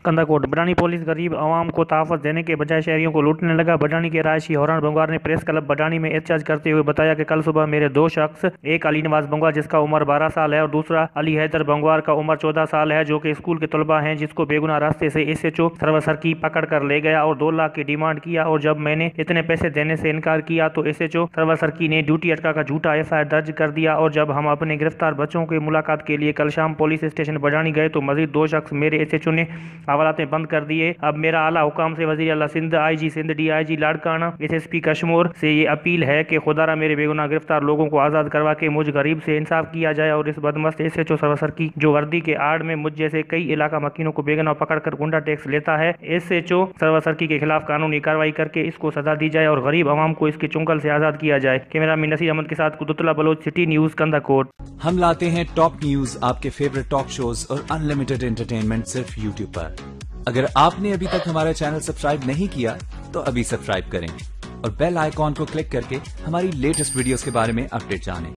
कंदाकोट बडानी police गरीब आवाम को तहफ़्फ़ुज़ देने के बजाय शहरियों को लूटने लगा। बडानी के रहायशी हौरान बंगवार ने प्रेस क्लब बडानी में एहतजाज करते हुए बताया कि कल सुबह मेरे दो शख्स, एक अली नवाज बंगवार जिसका उम्र 12 साल है और दूसरा अली हैदर बंगवार का उम्र 14 साल है, जो कि स्कूल के तलबा हैं, जिसको बेगुनाह रास्ते से SHO सरवर सर्की पकड़ कर ले गया और 2 लाख की डिमांड किया। और जब मैंने इतने पैसे देने से इनकार किया तो SHO सरवर सर्की ने ड्यूटी अटका कर झूठा FIR दर्ज कर दिया। और जब हम अपने गिरफ्तार बच्चों की मुलाकात के लिए कल शाम पुलिस स्टेशन बडानी गए तो मजीद 2 शख्स मेरे SHO ने हवालातें बंद कर दिए। अब मेरा आला हुकाम से वज़ीर आला Sindh, IG Sindh, DIG Larkana, SSP Kashmir से ये अपील है कि खुदारा मेरे बेगुनाह गिरफ्तार लोगों को आज़ाद करवा के मुझ गरीब से इंसाफ किया जाए और इस बदमस्त SHO सरवर सर्की जो वर्दी के आड़ में मुझ जैसे कई इलाका मकीनों को बेगुनाह पकड़ कर गुंडा टैक्स लेता है, SHO सरवर सर्की के खिलाफ कानूनी कार्रवाई करके इसको सजा दी जाए और गरीब आवाम को इसके चुंगल से आज़ाद किया जाए। कैमरामैन नसीर अहमद के साथ कुदरतुल्लाह बलोच, सिटी न्यूज़ कंदाकोट। हम लाते हैं टॉप न्यूज, आपके फेवरेट टॉक शोज और अनलिमिटेड एंटरटेनमेंट सिर्फ YouTube पर। अगर आपने अभी तक हमारा चैनल सब्सक्राइब नहीं किया तो अभी सब्सक्राइब करें और बेल आइकॉन को क्लिक करके हमारी लेटेस्ट वीडियोस के बारे में अपडेट जानें।